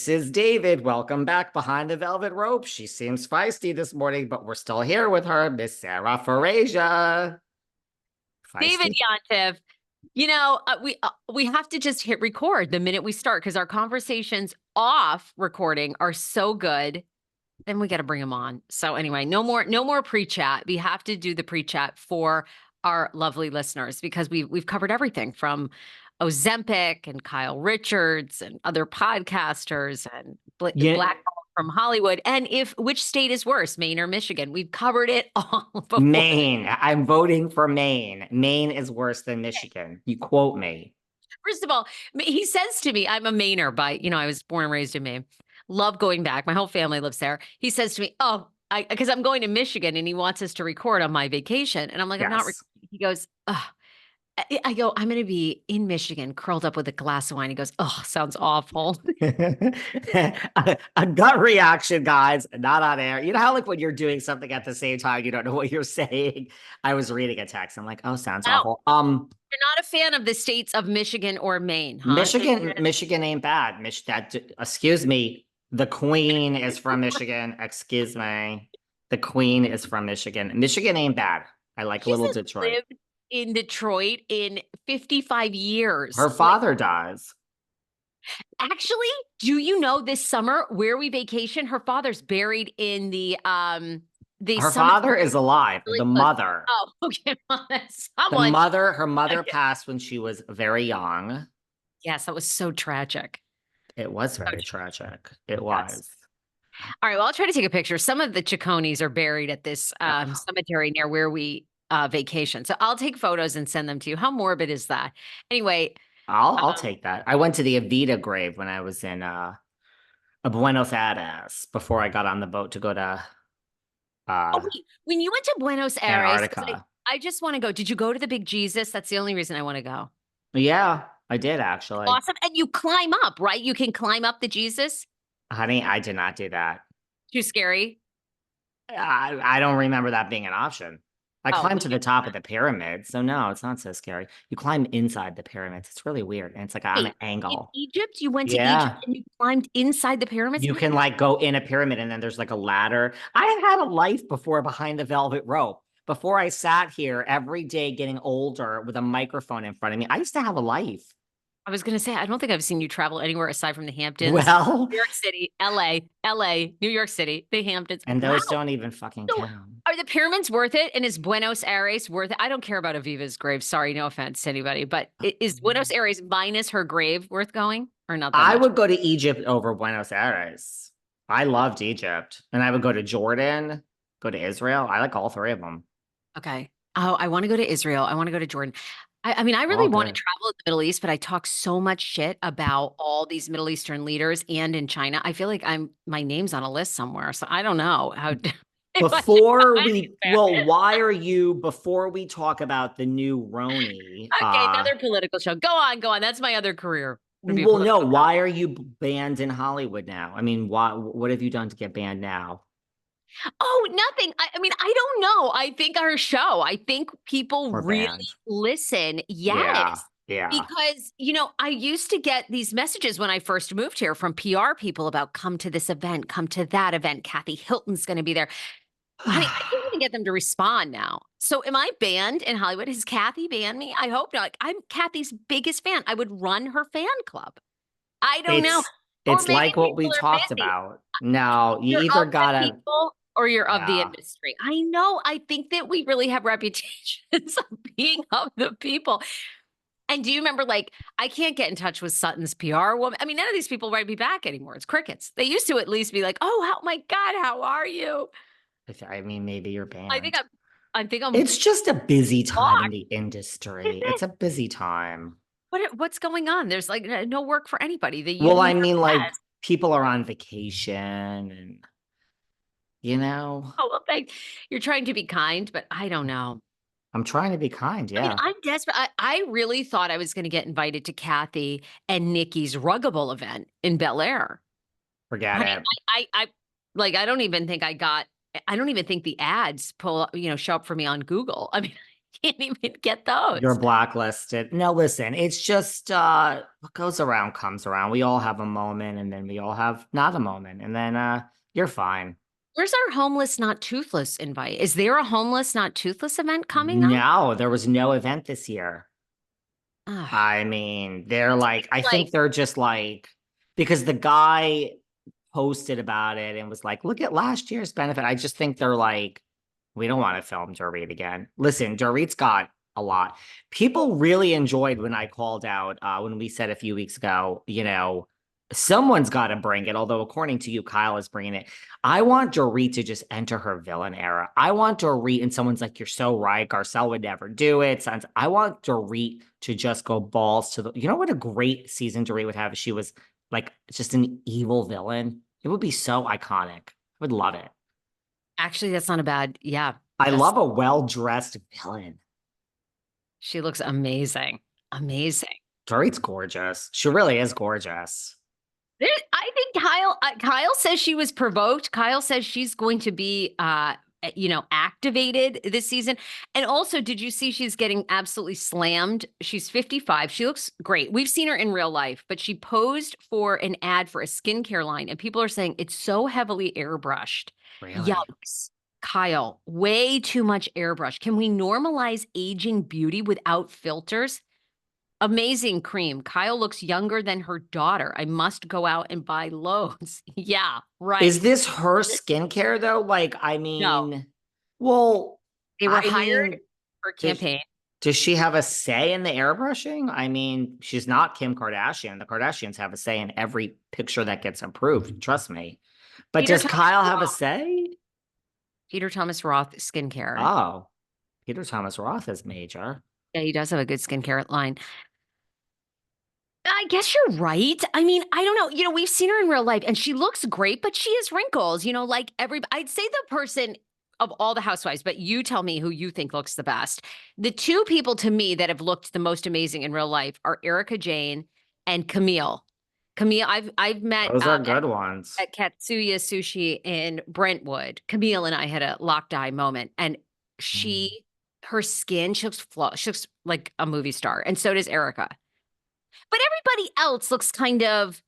This is David. Welcome back behind the velvet rope. She seems feisty this morning, but we're still here with her, Miss Sarah Farasia. David Yontif, we have to just hit record the minute we start because our conversations off recording are so good. Then we got to bring them on. So anyway, no more pre-chat. We have to do the pre-chat for our lovely listeners because we've covered everything from Ozempic and Kyle Richards and other podcasters and Black from Hollywood. And which state is worse, Maine or Michigan? We've covered it all before. Maine. I'm voting for Maine. Maine is worse than Michigan. You quote me. First of all, he says to me, I'm a Mainer I was born and raised in Maine. Love going back. My whole family lives there. He says to me, because I'm going to Michigan and he wants us to record on my vacation. And I'm like, I'm not recording. He goes, I go, I'm going to be in Michigan, curled up with a glass of wine. He goes, sounds awful. A gut reaction, guys, not on air. You know how when you're doing something at the same time, you don't know what you're saying. I was reading a text. I'm like, sounds awful. You're not a fan of the states of Michigan or Maine, huh? Michigan ain't bad. Excuse me. The Queen is from Michigan. Excuse me. The Queen is from Michigan. Michigan ain't bad. I like little Detroit. Lived in Detroit in 55 years. Her father does. Actually, do you know this summer where we vacation? Her father's buried in the her father is alive. The mother. Oh, okay. Her mother passed when she was very young. Yes, that was so tragic. It was very tragic. It was. All right. Well, I'll try to take a picture. Some of the Chaconies are buried at this cemetery near where we vacation. So I'll take photos and send them to you. How morbid is that? Anyway. I'll take that. I went to the Evita grave when I was in Buenos Aires before I got on the boat to go to when you went to Buenos Aires, I just want to go. Did you go to the Big Jesus? That's the only reason I want to go. Yeah, I did actually. Awesome. And you climb up, right? You can climb up the Jesus? Honey, I did not do that. Too scary? I don't remember that being an option. I climbed to the top of the pyramid, so no, it's not so scary. You climb inside the pyramids. It's really weird, and it's like on an angle. In Egypt? You went to Egypt and you climbed inside the pyramids? You can go in a pyramid, and then there's a ladder. I had a life before behind the velvet rope. Before I sat here every day getting older with a microphone in front of me, I used to have a life. I was going to say, I don't think I've seen you travel anywhere aside from the Hamptons. Well, New York City, LA, New York City, the Hamptons. And those don't even fucking count. Are the pyramids worth it? And is Buenos Aires worth it? I don't care about Aviva's grave. Sorry, no offense to anybody. But is Buenos Aires minus her grave worth going or not? I would go to Egypt over Buenos Aires. I loved Egypt. And I would go to Jordan, go to Israel. I like all three of them. Okay. Oh, I want to go to Israel. I want to go to Jordan. I mean, I really want to travel in the Middle East, but I talk so much shit about all these Middle Eastern leaders and in China. I feel like my name's on a list somewhere. So I don't know how. Before we talk about the new RHONJ. Okay, another political show. Go on. That's my other career. Well, no, why are you banned in Hollywood now? I mean, what have you done to get banned now? Oh, nothing. I mean, I don't know. I think our show, people really listen. Yes. Yeah. Because, I used to get these messages when I first moved here from PR people about come to this event, come to that event. Kathy Hilton's going to be there. I can't even get them to respond now. So am I banned in Hollywood? Has Kathy banned me? I hope not. I'm Kathy's biggest fan. I would run her fan club. I don't know. It's like what we talked about. No, you either gotta or you're of the industry. I know. I think that we really have reputations of being of the people. And do you remember, I can't get in touch with Sutton's PR woman. I mean, none of these people write me back anymore. It's crickets. They used to at least be like, oh my God, how are you? I mean, maybe you're banned. I think I'm. It's just a busy time in the industry. It's a busy time. What's going on? There's no work for anybody. I mean, people are on vacation and, Oh, well, thanks. You're trying to be kind, but I don't know. I'm trying to be kind. Yeah. I mean, I'm desperate. I really thought I was going to get invited to Kathy and Nikki's Ruggable event in Bel Air. Forget it. I don't even think the ads show up for me on Google. I mean, Can't even get those. You're blacklisted. No, listen, it's just what goes around comes around. We all have a moment and then we all have not a moment. And then you're fine. Where's our homeless, not toothless invite? Is there a homeless, not toothless event coming up? No, there was no event this year. Ugh. I mean, they're like, I Like, think they're just like, because the guy posted about it and was like, look at last year's benefit. I just think they're like, we don't want to film Dorit again. Listen, Dorit's got a lot. People really enjoyed when I called out, when we said a few weeks ago, you know, someone's got to bring it. Although, according to you, Kyle is bringing it. I want Dorit to just enter her villain era. I want Dorit, and someone's like, you're so right. Garcelle would never do it. I want Dorit to just go balls to the, you know what a great season Dorit would have if she was like just an evil villain. It would be so iconic. I would love it. actually, that's not a bad. Yeah. I love a well-dressed villain. She looks amazing. Amazing. Dorit's gorgeous. She really is gorgeous. I think Kyle says she was provoked. Kyle says she's going to be activated this season. And also, did you see she's getting absolutely slammed? She's 55. She looks great. We've seen her in real life, but she posed for an ad for a skincare line and people are saying it's so heavily airbrushed. Really? Yikes. Kyle, way too much airbrush. Can we normalize aging beauty without filters? Amazing cream. Kyle looks younger than her daughter. I must go out and buy loads. Yeah, right. Is this her skincare though? Like, I mean, well, They were I hired mean, for campaign. does she have a say in the airbrushing? I mean, she's not Kim Kardashian. The Kardashians have a say in every picture that gets approved. Trust me. But Peter does Thomas Kyle have a Roth. say? Peter Thomas Roth skincare. Oh, Peter Thomas Roth is major. Yeah, he does have a good skincare line. I guess you're right. I mean, I don't know. We've seen her in real life and she looks great, but she has wrinkles, like I'd say the person of all the housewives, but you tell me who you think looks the best. The two people to me that have looked the most amazing in real life are Erica Jane and Camille. Camille, I've met Those are good ones. at Katsuya Sushi in Brentwood. Camille and I had a locked eye moment, and her skin, she looks like a movie star, and so does Erica. But everybody else looks kind of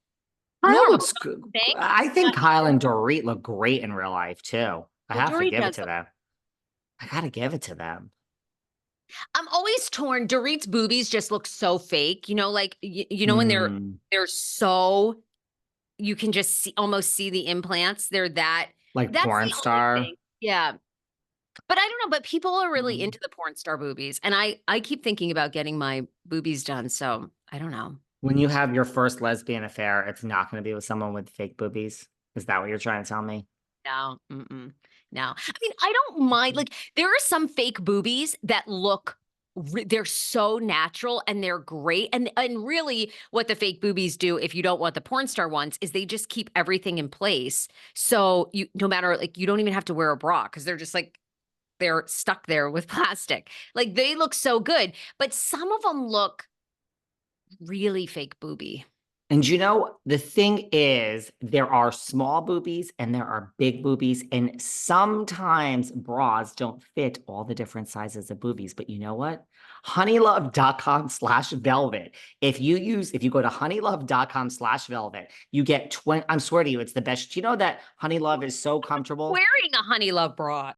Kyle normal. looks good. I think Kyle and Dorit look great in real life too. I have to give it to them. I gotta give it to them. I'm always torn. Dorit's boobies just look so fake. Like when they're so, you can just almost see the implants. They're that's porn the star. only thing. Yeah. But I don't know, but people are really into the porn star boobies. And I keep thinking about getting my boobies done. So I don't know. When you have your first lesbian affair, it's not going to be with someone with fake boobies. Is that what you're trying to tell me? No. No. I mean, I don't mind. Like, there are some fake boobies that look, they're so natural and they're great. And really what the fake boobies do, if you don't want the porn star ones, is they just keep everything in place. So no matter, like, you don't even have to wear a bra because they're just like, they're stuck there with plastic. Like, they look so good, but some of them look really fake booby. And the thing is, there are small boobies and there are big boobies. And sometimes bras don't fit all the different sizes of boobies. But you know what? Honeylove.com/velvet. If you go to honeylove.com/velvet, you get 20. I'm swear to you, it's the best. Do you know that Honeylove is so comfortable? Wearing a Honeylove bra.